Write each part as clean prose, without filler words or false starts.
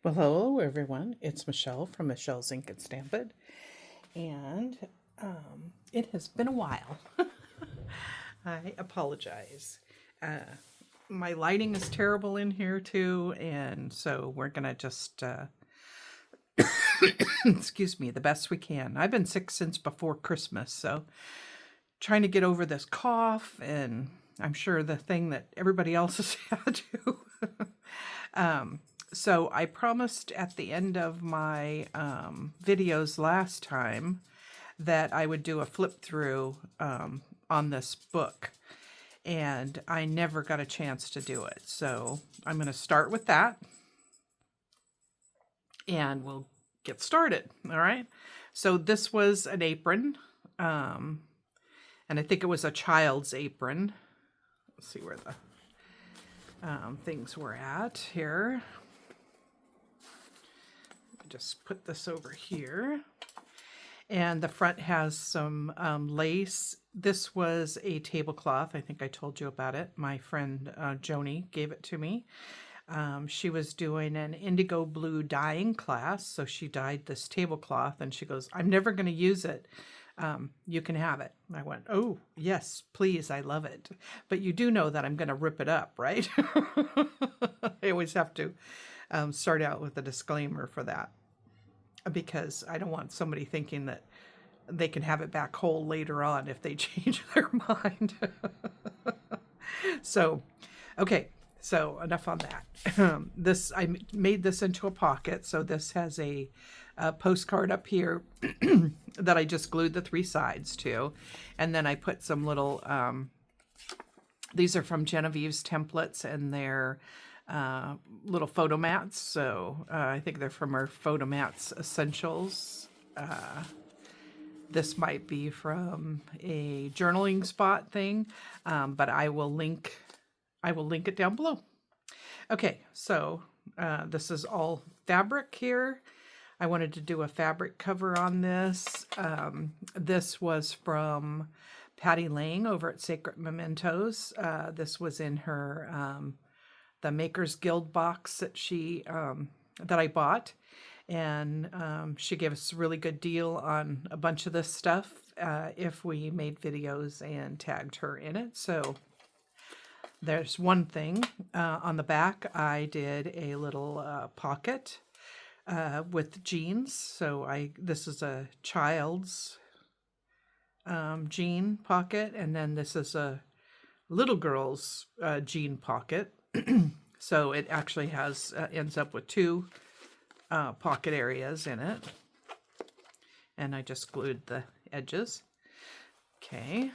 Well, hello everyone. It's Michelle from Michelle's Ink and Stampin', and it has been a while. I apologize. My lighting is terrible in here too, and so we're gonna just excuse me, the best we can. I've been sick since before Christmas, so trying to get over this cough, and I'm sure the thing that everybody else has had to. So I promised at the end of my videos last time that I would do a flip through on this book, and I never got a chance to do it. So I'm going to start with that, and we'll get started. All right. So this was an apron, and I think it was a child's apron. Let's see where the things were at here. Just put this over here, and the front has some lace. This was a tablecloth. I think I told you about it. My friend Joni gave it to me. She was doing an indigo blue dyeing class, so she dyed this tablecloth, and she goes, "I'm never going to use it. You can have it." I went, "Oh yes, please, I love it, but you do know that I'm going to rip it up, right?" I always have to start out with a disclaimer for that, because I don't want somebody thinking that they can have it back whole later on if they change their mind. So, okay, so enough on that. I made this into a pocket, so this has a postcard up here that I just glued the three sides to, and then I put some little, these are from Genevieve's templates, and they're little photo mats. So I think they're from our Photo Mats Essentials. This might be from a journaling spot thing, but I will link it down below. Okay, so this is all fabric here. I wanted to do a fabric cover on this. This was from Patty Lang over at Sacred Mementos. This was in her the Makers Guild box that that I bought, and she gave us a really good deal on a bunch of this stuff if we made videos and tagged her in it. So there's one thing. On the back I did a little pocket with jeans. So this is a child's jean pocket, and then this is a little girl's jean pocket. So it actually has ends up with two pocket areas in it, and I just glued the edges. Okay,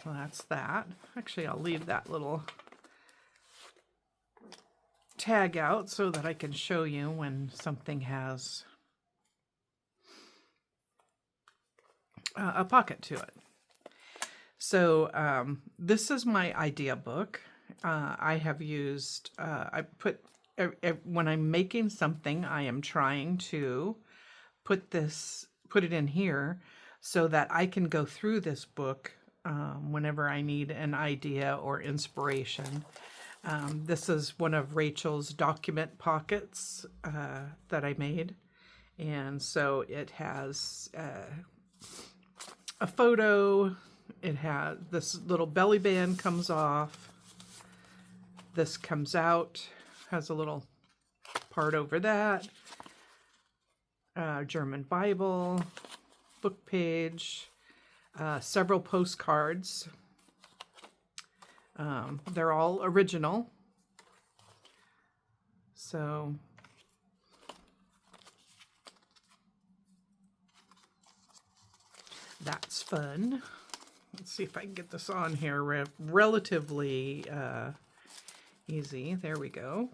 so that's that. Actually, I'll leave that little tag out so that I can show you when something has a pocket to it. So this is my idea book. I have used, when I'm making something, I am trying to put it in here so that I can go through this book whenever I need an idea or inspiration. This is one of Rachel's document pockets that I made. And so it has a photo. It has this little belly band comes off. This comes out, has a little part over that. German Bible, book page, several postcards. They're all original. So that's fun. Let's see if I can get this on here relatively easy. There we go.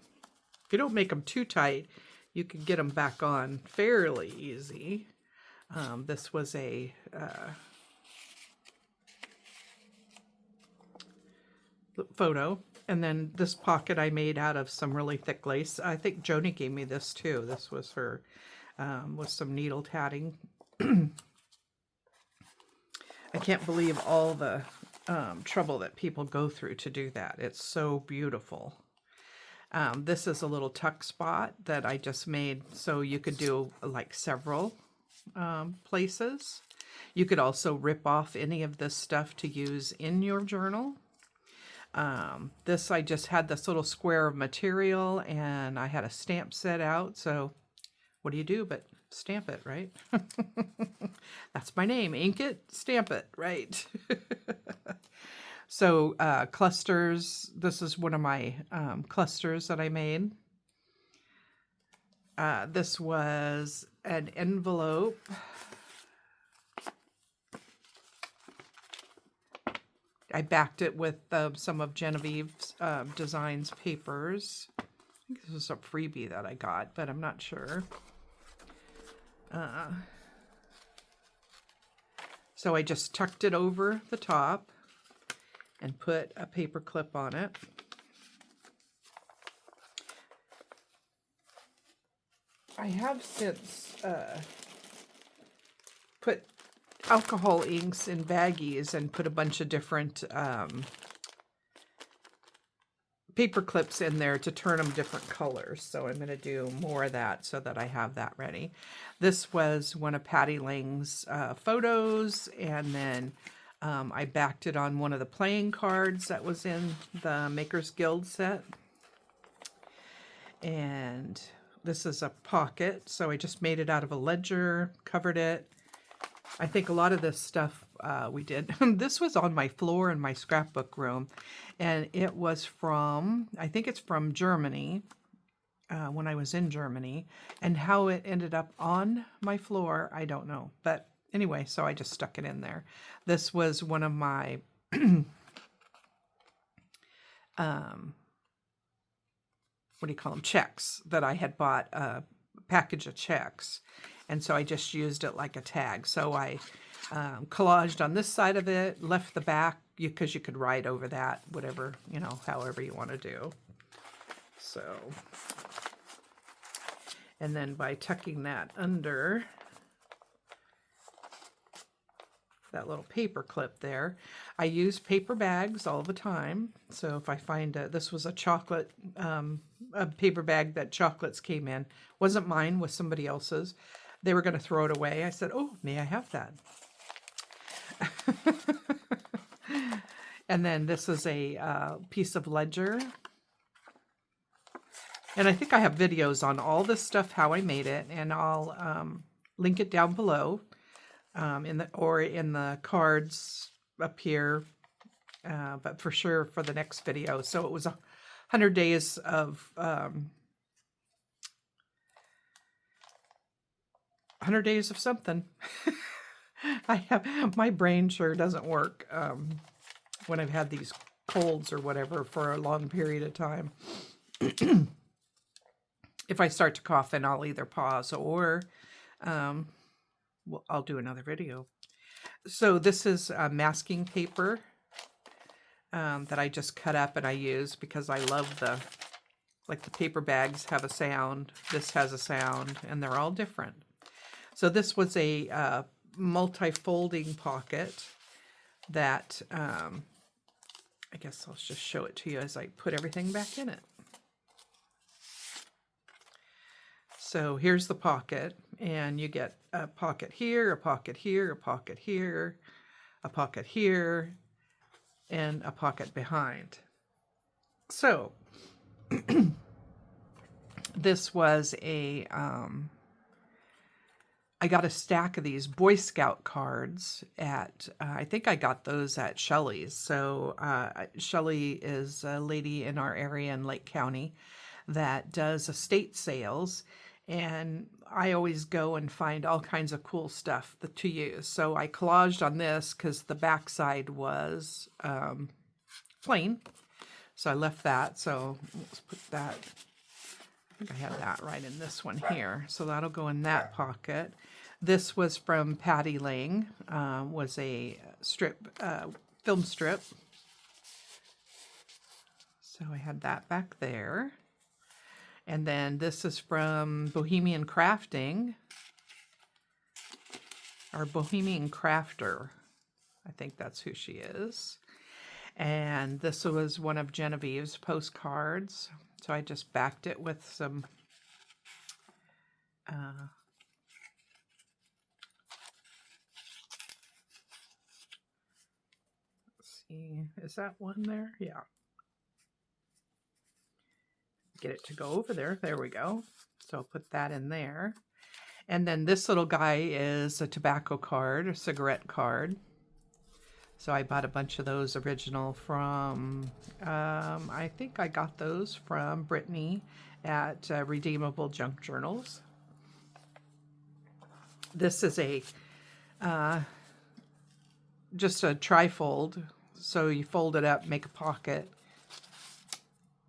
If you don't make them too tight, you can get them back on fairly easy. This was a photo, and then this pocket I made out of some really thick lace. I think Joni gave me this too. This was her with some needle tatting. I can't believe all the trouble that people go through to do that. It's so beautiful. This is a little tuck spot that I just made so you could do like several places. You could also rip off any of this stuff to use in your journal. This, I just had this little square of material and I had a stamp set out. So what do you do but stamp it, right? That's my name. Ink it, stamp it, right? So clusters, this is one of my clusters that I made. This was an envelope. I backed it with some of Genevieve's Designs papers. I think this was a freebie that I got, but I'm not sure. So I just tucked it over the top and put a paper clip on it. I have since put alcohol inks in baggies and put a bunch of different paper clips in there to turn them different colors. So I'm going to do more of that so that I have that ready. This was one of Patty Lang's photos, and then I backed it on one of the playing cards that was in the Makers Guild set. And this is a pocket, so I just made it out of a ledger, covered it. I think a lot of this stuff we did. This was on my floor in my scrapbook room, and it was from, I think it's from Germany, when I was in Germany, and how it ended up on my floor, I don't know. But anyway, so I just stuck it in there. This was one of my what do you call them, checks that I had bought, a package of checks. And so I just used it like a tag. So I collaged on this side of it, left the back, because you could write over that, whatever, you know, however you want to do. So, and then by tucking that under that little paper clip there, I use paper bags all the time. So if I find this was a chocolate, a paper bag that chocolates came in, wasn't mine, was somebody else's. They were going to throw it away. I said, oh, may I have that? And then this is a piece of ledger. And I think I have videos on all this stuff, how I made it, and I'll link it down below in the cards up here, but for sure for the next video. So it was 100 days of 100 days of something. My brain sure doesn't work when I've had these colds or whatever for a long period of time. If I start to cough, then I'll either pause or well, I'll do another video. So this is masking paper that I just cut up and I use because I love the paper bags have a sound. This has a sound, and they're all different. So this was a multi-folding pocket that I guess I'll just show it to you as I put everything back in it. So here's the pocket, and you get a pocket here, a pocket here, a pocket here, a pocket here, and a pocket behind. So this was a I got a stack of these Boy Scout cards at, I think I got those at Shelley's. So Shelley is a lady in our area in Lake County that does estate sales. And I always go and find all kinds of cool stuff to use. So I collaged on this because the backside was plain. So I left that. So let's put that. I think I have that right in this one here. So that'll go in that pocket. This was from Patty Lang, was a film strip. So I had that back there. And then this is from BohemianCrafting, or Bohemian Crafter. I think that's who she is. And this was one of Genevieve's postcards. So I just backed it with some let's see, is that one there? Yeah. Get it to go over there. There we go. So I'll put that in there. And then this little guy is a tobacco card, a cigarette card. So I bought a bunch of those original from, I think I got those from Brittany at Redeemable Junk Journals. This is a, just a trifold. So you fold it up, make a pocket.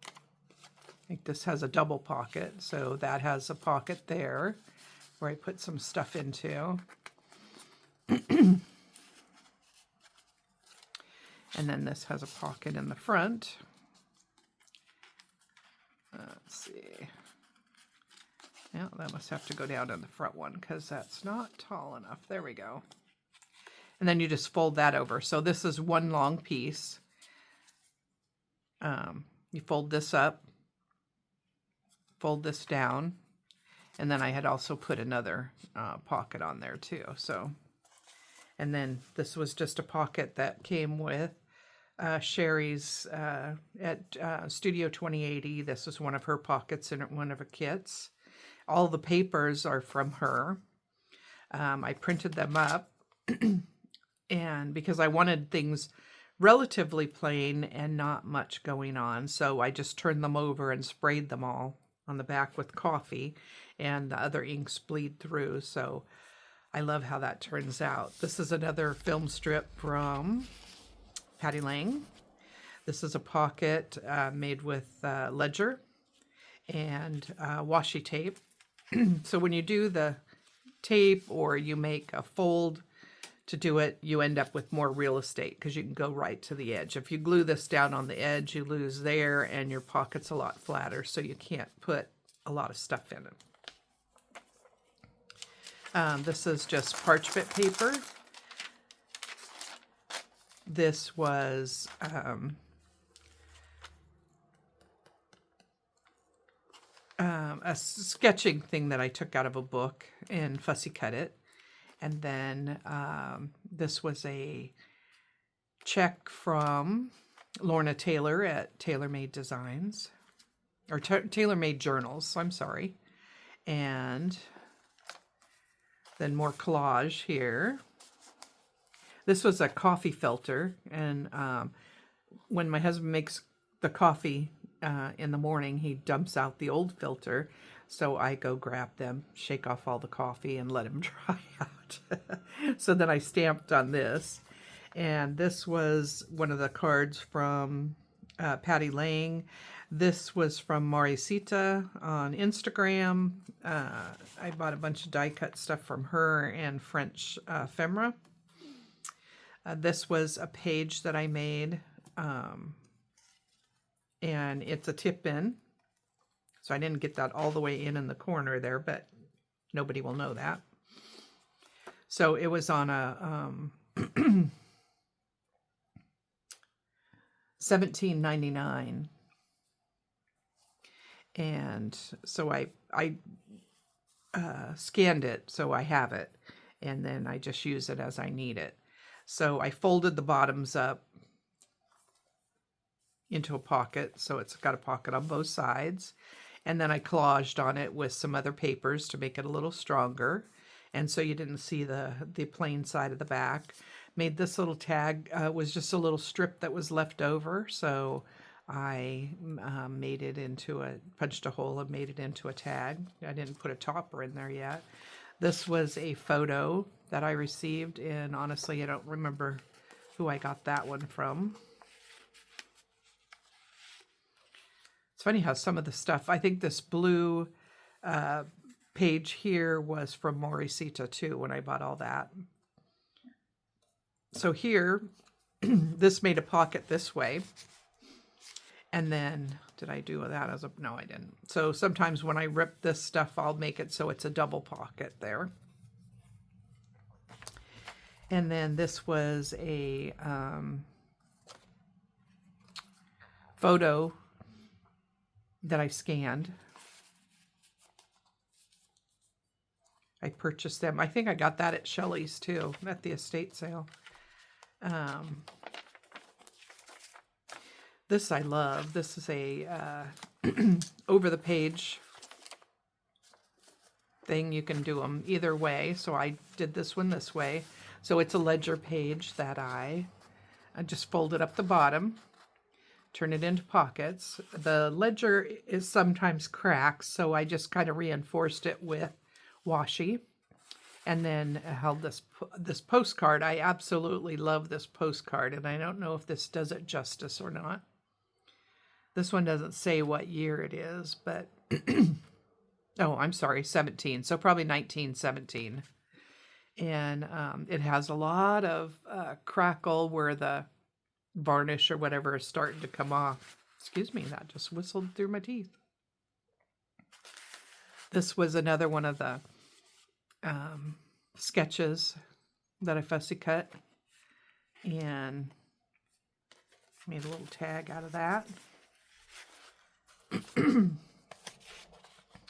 I think this has a double pocket. So that has a pocket there where I put some stuff into. And then this has a pocket in the front. Let's see. Yeah, that must have to go down in the front one because that's not tall enough. There we go. And then you just fold that over. So this is one long piece. You fold this up, fold this down, and then I had also put another pocket on there too. So, and then this was just a pocket that came with Sherry's at Studio28E. This is one of her pockets in one of her kits. All the papers are from her. I printed them up and because I wanted things relatively plain and not much going on, so I just turned them over and sprayed them all on the back with coffee, and the other inks bleed through. So I love how that turns out. This is another film strip from Patty Lang. This is a pocket made with ledger and washi tape. So when you do the tape or you make a fold to do it, you end up with more real estate because you can go right to the edge. If you glue this down on the edge, you lose there and your pocket's a lot flatter, so you can't put a lot of stuff in it. This is just parchment paper. This was a sketching thing that I took out of a book and fussy cut it. And then this was a check from Lorna Taylor at TaylorMade or TaylorMade Journals, I'm sorry. And then more collage here. This was a coffee filter, and when my husband makes the coffee in the morning, he dumps out the old filter, so I go grab them, shake off all the coffee, and let him dry out. So then I stamped on this, and this was one of the cards from Patty Lang. This was from Mauricita on Instagram. I bought a bunch of die-cut stuff from her and French ephemera. This was a page that I made, and it's a tip-in. So I didn't get that all the way in the corner there, but nobody will know that. So it was on a $17.99. And so I scanned it, so I have it, and then I just use it as I need it. So I folded the bottoms up into a pocket, so it's got a pocket on both sides. And then I collaged on it with some other papers to make it a little stronger. And so you didn't see the plain side of the back. Made this little tag, was just a little strip that was left over. So I made it into punched a hole and made it into a tag. I didn't put a topper in there yet. This was a photo that I received, and honestly, I don't remember who I got that one from. It's funny how some of the stuff, I think this blue page here was from Mauricita too, when I bought all that. So here, this made a pocket this way. And then, did I do that no, I didn't. So sometimes when I rip this stuff, I'll make it so it's a double pocket there. And then this was a photo that I scanned. I purchased them. I think I got that at Shelley's too, at the estate sale. This I love. This is a over the page thing. You can do them either way. So I did this one this way. So it's a ledger page that I just folded up the bottom, turn it into pockets. The ledger is sometimes cracked, so I just kind of reinforced it with washi, and then held this postcard. I absolutely love this postcard, and I don't know if this does it justice or not. This one doesn't say what year it is, but oh, I'm sorry, 17. So probably 1917. And it has a lot of crackle where the varnish or whatever is starting to come off. Excuse me, that just whistled through my teeth. This was another one of the sketches that I fussy cut and made a little tag out of that.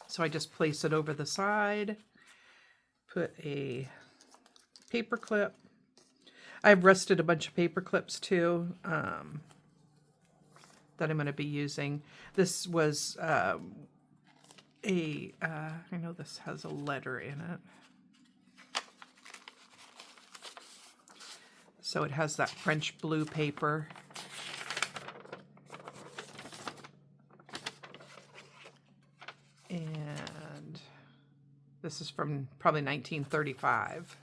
So I just place it over the side, put a paper clip. I've rusted a bunch of paper clips too that I'm going to be using. This was I know this has a letter in it. So it has that French blue paper. And this is from probably 1935.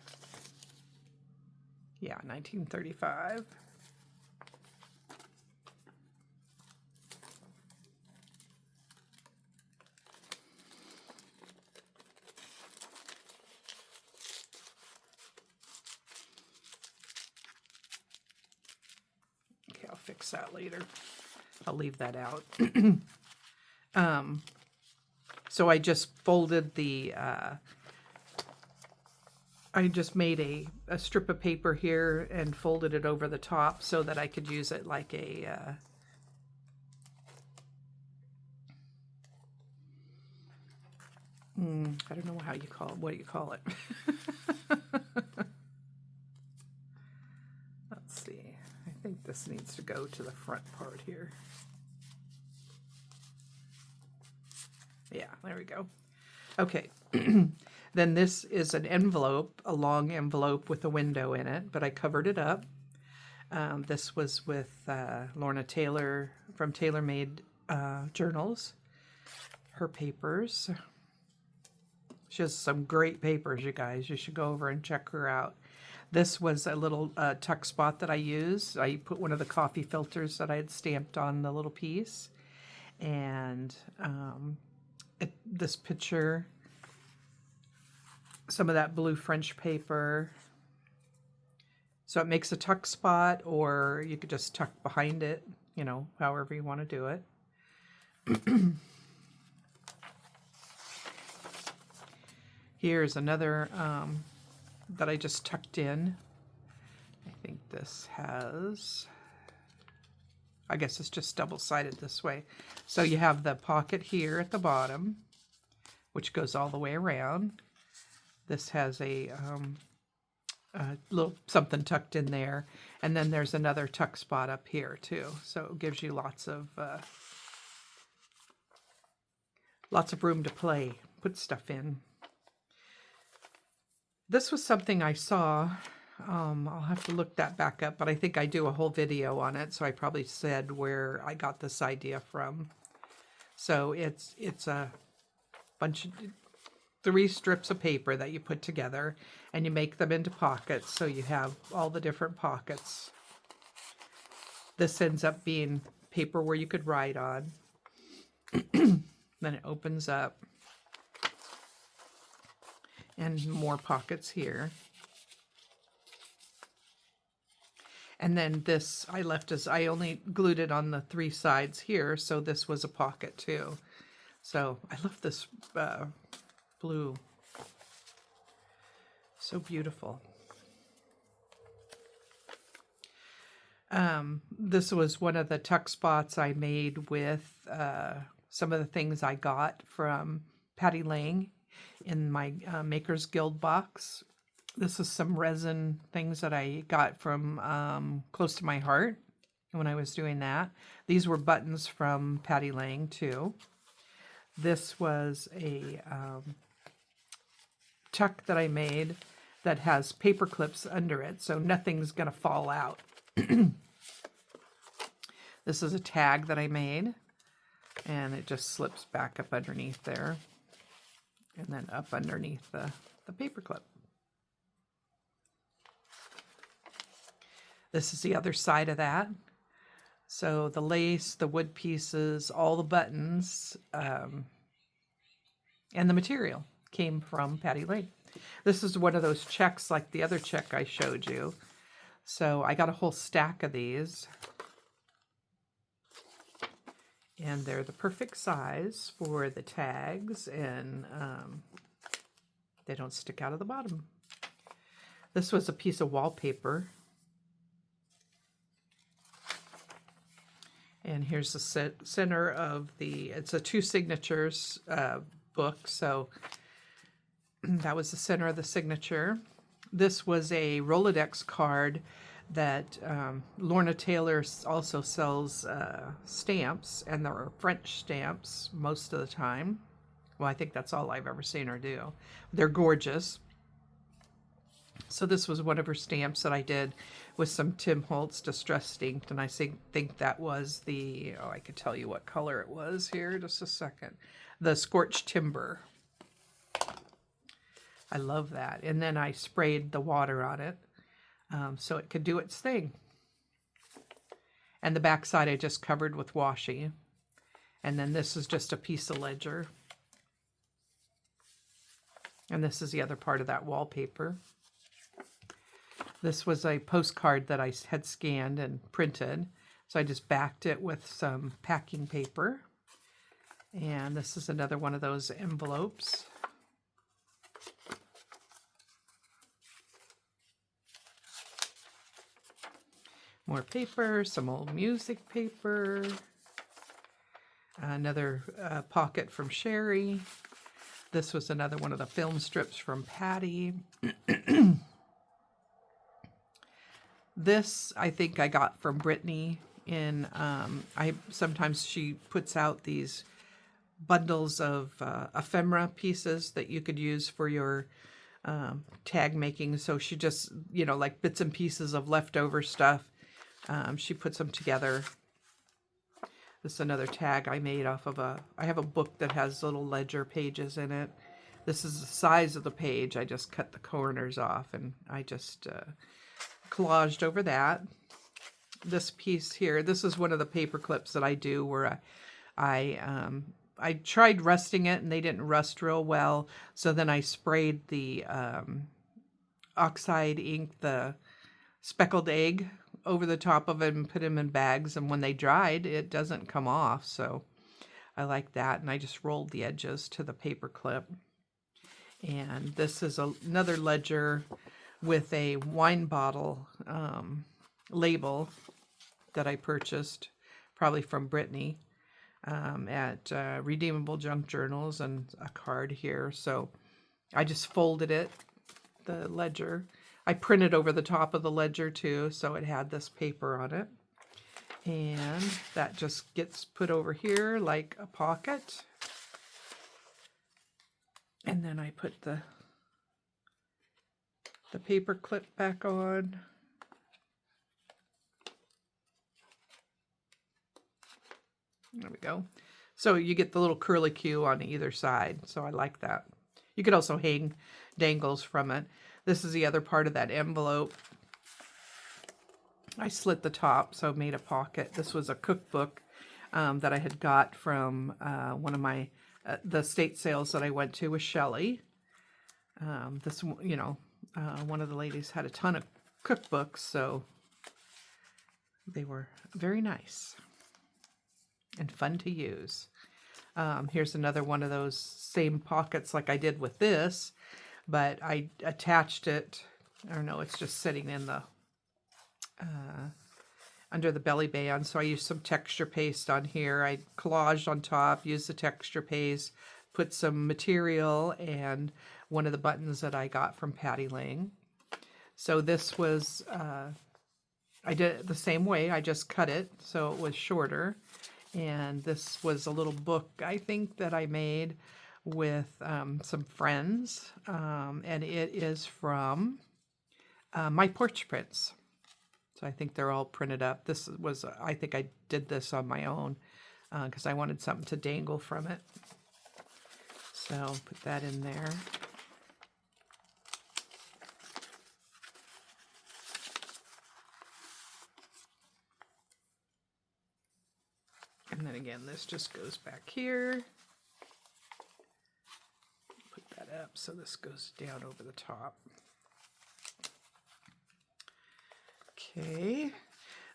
Yeah, 1935. Okay, I'll fix that later. I'll leave that out. So I just folded the, I just made a strip of paper here and folded it over the top so that I could use it like a, I don't know how you call it. What do you call it? Let's see. I think this needs to go to the front part here. Yeah, there we go. Okay. Then this is an envelope, a long envelope with a window in it, but I covered it up. This was with Lorna Taylor from Tailor Made Journals. Her papers. She has some great papers, you guys. You should go over and check her out. This was a little tuck spot that I used. I put one of the coffee filters that I had stamped on the little piece. And this picture, some of that blue French paper. So it makes a tuck spot, or you could just tuck behind it, you know, however you want to do it. Here's another that I just tucked in. I think this has, I guess it's just double-sided this way. So you have the pocket here at the bottom, which goes all the way around. This has a little something tucked in there. And then there's another tuck spot up here too. So it gives you lots of room to play, put stuff in. This was something I saw. I'll have to look that back up, but I think I do a whole video on it, so I probably said where I got this idea from. So it's a bunch of 3 strips of paper that you put together, and you make them into pockets, so you have all the different pockets. This ends up being paper where you could write on. Then it opens up, and more pockets here. And then this I left as, I only glued it on the 3 sides here, so this was a pocket too. So I love this blue. So beautiful. This was one of the tuck spots I made with some of the things I got from Patty Lang in my Makers Guild box. This is some resin things that I got from Close to My Heart when I was doing that. These were buttons from Patty Lang too. This was a tuck that I made that has paper clips under it, so nothing's going to fall out. This is a tag that I made, and it just slips back up underneath there, and then up underneath the paper clip. This is the other side of that. So the lace, the wood pieces, all the buttons, and the material came from Patty Lang. This is one of those checks like the other check I showed you. So I got a whole stack of these. And they're the perfect size for the tags, and they don't stick out of the bottom. This was a piece of wallpaper. And here's the center of it's a 2 signatures book, so that was the center of the signature. This was a Rolodex card that Lorna Taylor also sells stamps, and there are French stamps most of the time. Well, I think that's all I've ever seen her do. They're gorgeous. So this was one of her stamps that I did with some Tim Holtz distressed ink, and I think that was the, oh, I could tell you what color it was here, just a second. The Scorched Timber. I love that. And then I sprayed the water on it so it could do its thing. And the back side I just covered with washi. And then this is just a piece of ledger. And this is the other part of that wallpaper. This was a postcard that I had scanned and printed. So I just backed it with some packing paper. And this is another one of those envelopes. More paper, some old music paper. Another pocket from Sherry. This was another one of the film strips from Patty. This, I think I got from Brittany in, sometimes she puts out these bundles of ephemera pieces that you could use for your tag making. So she just, like bits and pieces of leftover stuff. She puts them together. This is another tag I made off of I have a book that has little ledger pages in it. This is the size of the page. I just cut the corners off, and I just collaged over that. This piece here, this is one of the paper clips that I do where I tried rusting it and they didn't rust real well. So then I sprayed the oxide ink, the speckled egg, over the top of it and put them in bags. And when they dried, it doesn't come off. So I like that. And I just rolled the edges to the paper clip. And this is another ledger with a wine bottle label that I purchased, probably from Brittany, at Redeemable Junk Journals, and a card here. So I just folded it, the ledger. I printed over the top of the ledger too, so it had this paper on it. And that just gets put over here like a pocket. And then I put the paper clip back on. There we go. So you get the little curlicue on either side. So I like that. You could also hang dangles from it. This is the other part of that envelope. I slit the top, so made a pocket. This was a cookbook that I had got from one of my the estate sales that I went to with Shelley. This, one of the ladies had a ton of cookbooks, so they were very nice and fun to use. Here's another one of those same pockets like I did with this, but I attached it. I don't know, it's just sitting in the under the belly band. So I used some texture paste on here. I collaged on top, used the texture paste, put some material and one of the buttons that I got from Patty Lang. So this was, I did it the same way. I just cut it so it was shorter. And this was a little book, I think, that I made with some friends. And it is from My Porch Prints. So I think they're all printed up. This was, I think I did this on my own because I wanted something to dangle from it. So put that in there. And then again, this just goes back here. Put that up so this goes down over the top. Okay,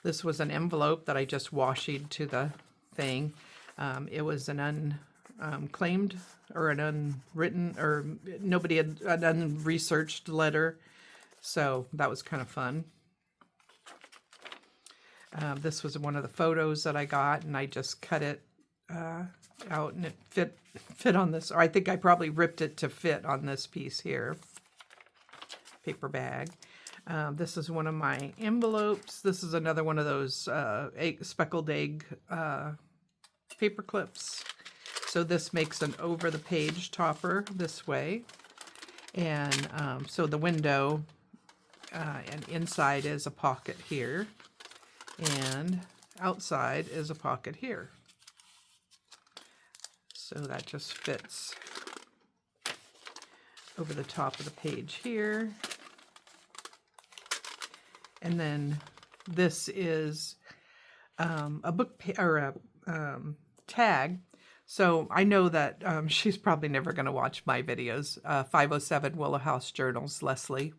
this was an envelope that I just washi to the thing. It was an unclaimed or an unwritten, or nobody had an unresearched letter. So that was kind of fun. This was one of the photos that I got, and I just cut it out, and it fit on this, or I think I probably ripped it to fit on this piece here. Paper bag. This is one of my envelopes. This is another one of those speckled egg paper clips. So this makes an over the page topper this way. And so the window and inside is a pocket here. And outside is a pocket here. So that just fits over the top of the page here. And then this is a book or a tag. So I know that she's probably never going to watch my videos. 507 Willow House Journals, Leslie.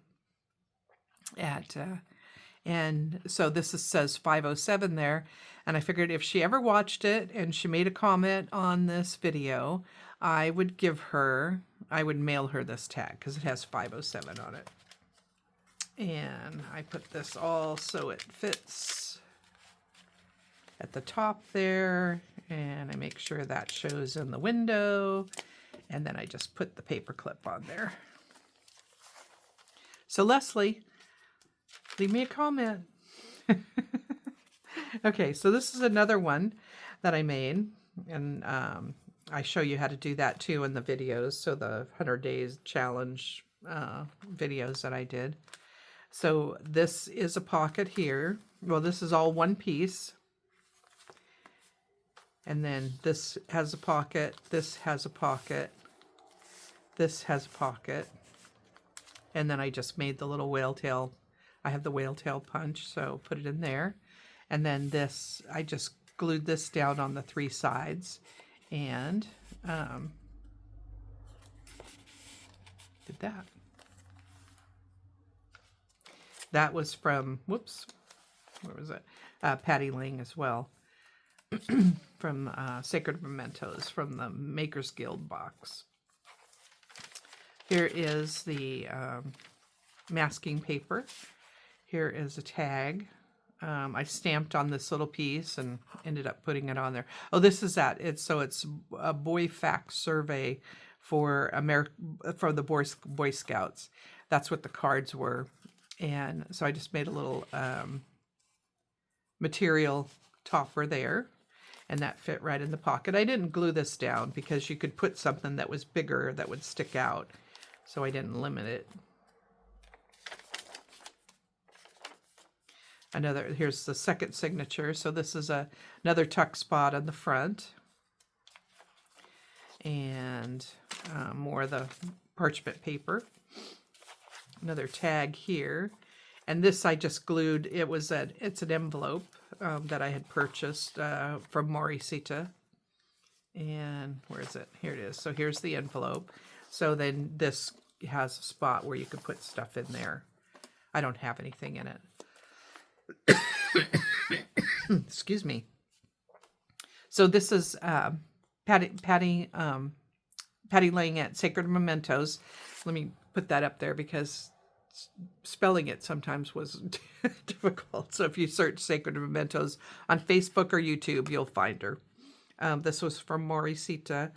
And so this says 507 there. And I figured if she ever watched it and she made a comment on this video, I would mail her this tag because it has 507 on it. And I put this all so it fits at the top there, and I make sure that shows in the window, and then I just put the paper clip on there. So Leslie, leave me a comment. Okay, so this is another one that I made, and I show you how to do that too in the videos, so the 100 days challenge videos that I did. So this is a pocket here. Well, this is all one piece. And then this has a pocket, this has a pocket, this has a pocket. And then I just made the little whale tail. I have the whale tail punch, so put it in there. And then this, I just glued this down on the three sides and did that. That was from, whoops, where was it? Patty Lang as well. From Sacred Mementos from the Makers Guild box. Here is the masking paper. Here is a tag. I stamped on this little piece and ended up putting it on there. Oh, this is that. It's a boy fact survey for the Boy Scouts. That's what the cards were. And so I just made a little material topper there, and that fit right in the pocket. I didn't glue this down because you could put something that was bigger that would stick out, so I didn't limit it. Here's the second signature. So this is another tuck spot on the front, and more of the parchment paper. Another tag here, and this I just glued. It's an envelope that I had purchased from Morrisita. And where is it? Here it is. So here's the envelope. So then this has a spot where you could put stuff in there. I don't have anything in it. Excuse me. So this is Patty Lang at Sacred Mementos. Let me put that up there because spelling it sometimes was difficult. So if you search Sacred Mementos on Facebook or YouTube, you'll find her. This was from Moricita,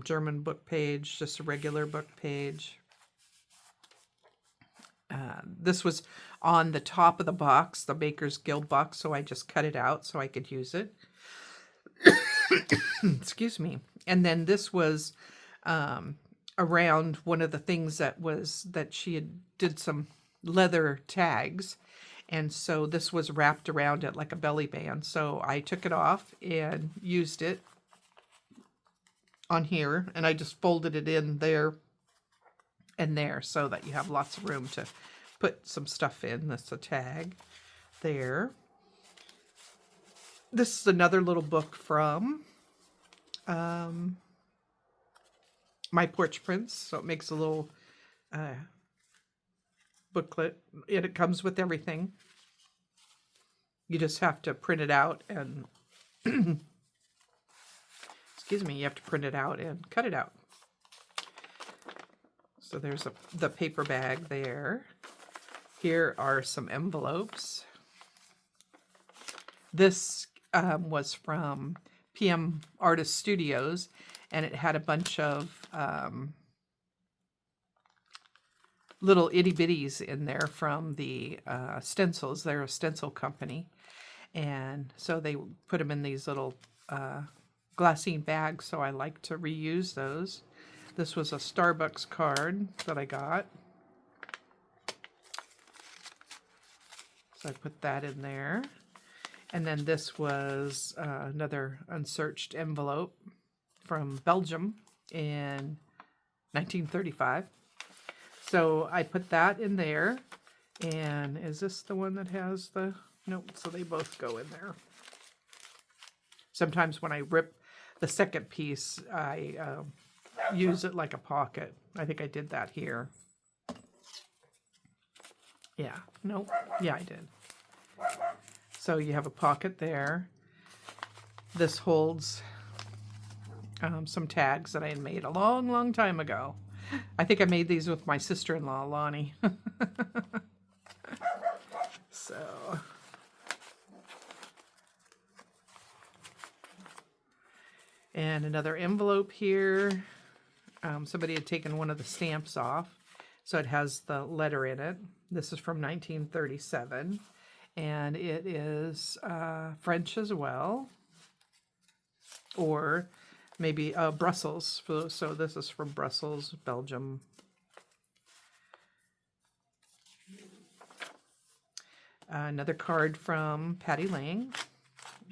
German book page, just a regular book page. This was on the top of the box, the Baker's Guild box, so I just cut it out so I could use it. Excuse me. And then this was around one of the things that she had did some leather tags, and so this was wrapped around it like a belly band. So I took it off and used it on here, and I just folded it in there and there so that you have lots of room to put some stuff in. That's a tag there. This is another little book from My Porch Prints. So it makes a little booklet, and it comes with everything. You just have to print it out and excuse me, you have to print it out and cut it out. So there's the paper bag there. Here are some envelopes. This was from PM Artist Studios, and it had a bunch of little itty bitties in there from the stencils. They're a stencil company, and so they put them in these little glassine bags, so I like to reuse those. This was a Starbucks card that I got. So I put that in there. And then this was another unsearched envelope from Belgium in 1935. So I put that in there. And is this the one that has the... Nope, so they both go in there. Sometimes when I rip the second piece, I use it like a pocket. I think I did that here. Yeah, nope, yeah, I did. So you have a pocket there. This holds some tags that I had made a long, long time ago. I think I made these with my sister-in-law, Lonnie. So... And another envelope here. Somebody had taken one of the stamps off, so it has the letter in it. This is from 1937, and it is French as well, or maybe Brussels. So this is from Brussels, Belgium. Another card from Patty Lang,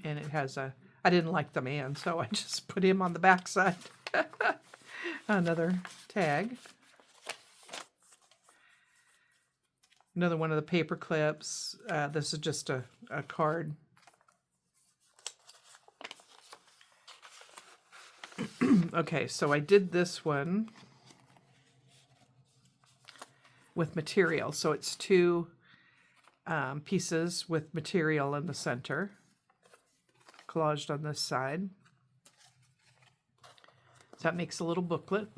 and it has a... I didn't like the man, so I just put him on the back side. Another tag. Another one of the paper clips. This is just a card. Okay, so I did this one with material. So it's two pieces with material in the center. Collaged on this side. So that makes a little booklet.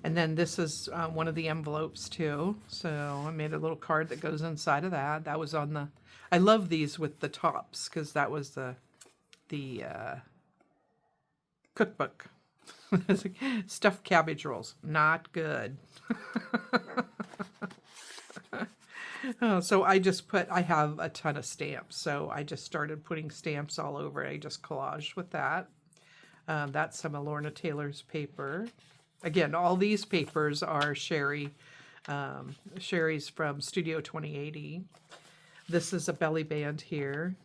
And then this is one of the envelopes too. So I made a little card that goes inside of that. That was on the... I love these with the tops because that was the cookbook. Stuffed cabbage rolls. Not good. So I just put... I have a ton of stamps. So I just started putting stamps all over. I just collaged with that. That's some of Lorna Taylor's paper. Again, all these papers are Sherry's from Studio28E. This is a belly band here.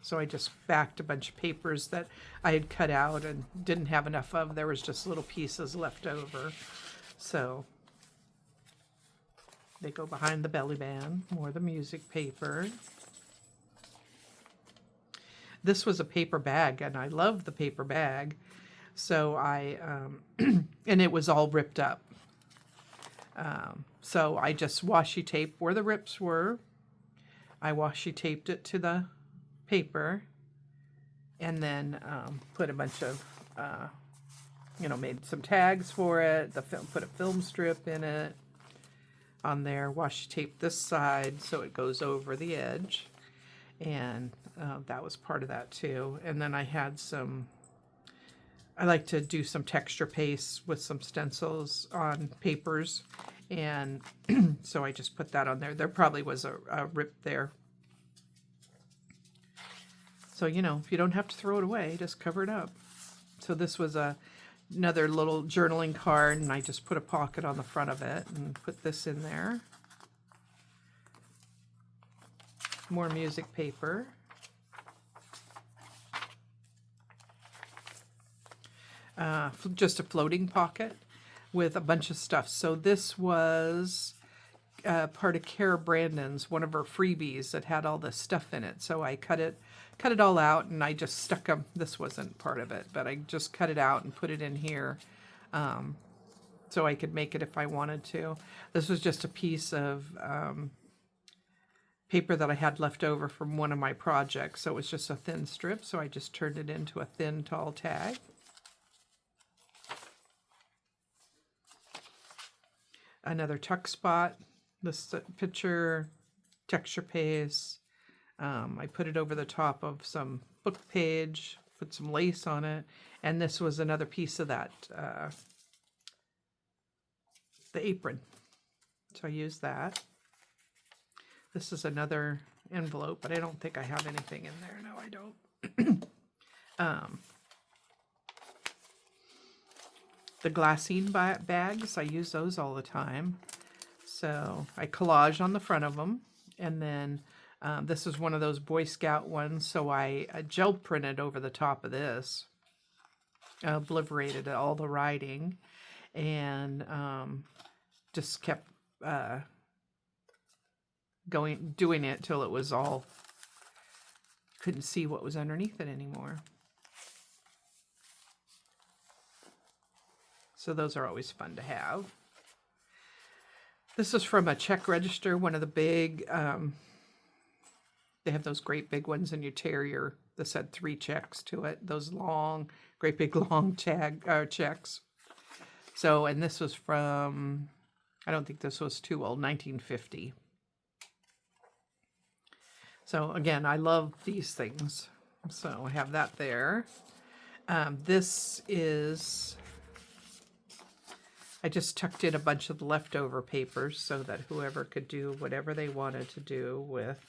So I just backed a bunch of papers that I had cut out and didn't have enough of. There was just little pieces left over. So they go behind the belly band. More of the music paper. This was a paper bag, and I love the paper bag. So I, and it was all ripped up. So I just washi taped where the rips were. I washi taped it to the paper, and then put a bunch of, made some tags for it, put a film strip in it on there, washi tape this side so it goes over the edge, and that was part of that too. And then I had I like to do some texture paste with some stencils on papers, and so I just put that on there. There probably was a rip there. So, if you don't have to throw it away, just cover it up. So this was another little journaling card, and I just put a pocket on the front of it and put this in there. More music paper. Just a floating pocket with a bunch of stuff. So this was part of Kara Brandon's, one of her freebies that had all this stuff in it. So I cut it all out, and I just stuck them. This wasn't part of it, but I just cut it out and put it in here so I could make it if I wanted to. This was just a piece of paper that I had left over from one of my projects. So it was just a thin strip, so I just turned it into a thin, tall tag. Another tuck spot. This picture, texture paste. I put it over the top of some book page, put some lace on it, and this was another piece of that, the apron. So I used that. This is another envelope, but I don't think I have anything in there. No, I don't. The glassine bags, I use those all the time. So I collage on the front of them, and then this is one of those Boy Scout ones, so I gel printed over the top of this, obliterated all the writing, and just kept doing it till it was all, couldn't see what was underneath it anymore. So those are always fun to have. This is from a check register, one of the big, they have those great big ones, and you tear this had 3 checks to it, those long, great big long checks. So, and this was from, I don't think this was too old, 1950. So again, I love these things. So I have that there. This is, I just tucked in a bunch of the leftover papers so that whoever could do whatever they wanted to do with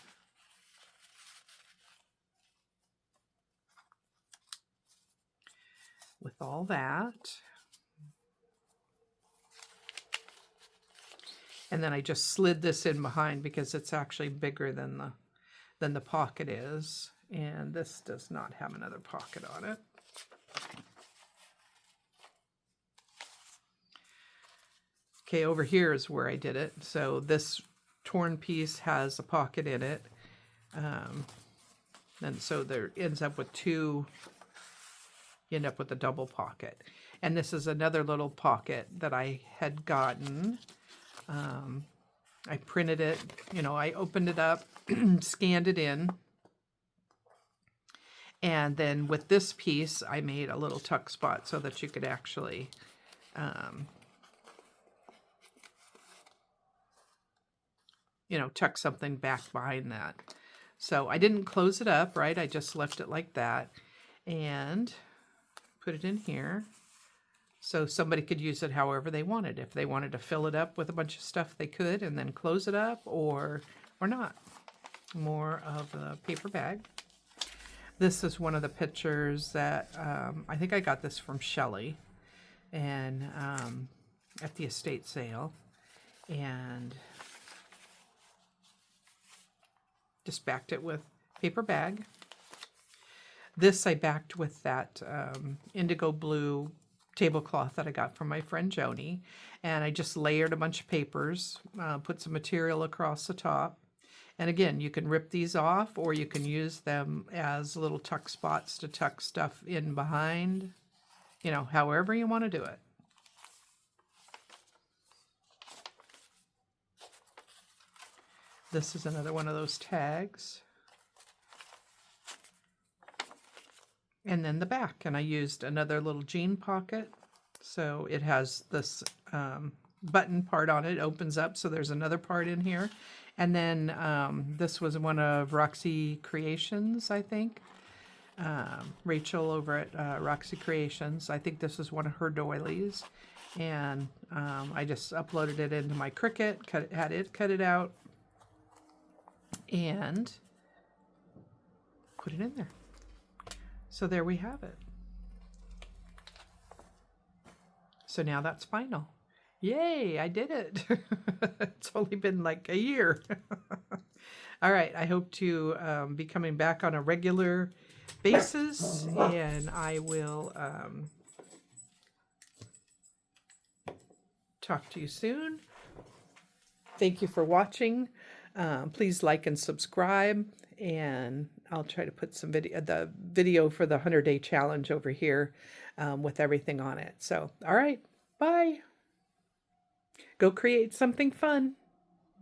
all that. And then I just slid this in behind because it's actually bigger than the pocket is. And this does not have another pocket on it. Okay, over here is where I did it. So this torn piece has a pocket in it. And so there ends up with 2, you end up with a double pocket. And this is another little pocket that I had gotten. I printed it, I opened it up, scanned it in. And then with this piece, I made a little tuck spot so that you could actually tuck something back behind that. So I didn't close it up, right? I just left it like that and put it in here. So somebody could use it however they wanted. If they wanted to fill it up with a bunch of stuff, they could, and then close it up or not. More of the paper bag. This is one of the pictures that I think I got this from Shelley and at the estate sale. And just backed it with paper bag. This I backed with that indigo blue tablecloth that I got from my friend Joni. And I just layered a bunch of papers, put some material across the top. And again, you can rip these off or you can use them as little tuck spots to tuck stuff in behind, however you want to do it. This is another one of those tags. and then the back. And I used another little jean pocket. So it has this button part on it, opens up. So there's another part in here. And then this was one of RoxyCreations, I think. Rachel over at RoxyCreations. I think this is one of her doilies. And I just uploaded it into my Cricut, had it cut it out, and put it in there. So there we have it. So now that's final. Yay, I did it. It's only been like a year. All right, I hope to be coming back on a regular basis, and I will talk to you soon. Thank you for watching. Please like and subscribe, and I'll try to put some the video for the 100-day challenge over here with everything on it. So, all right, bye. Go create something fun.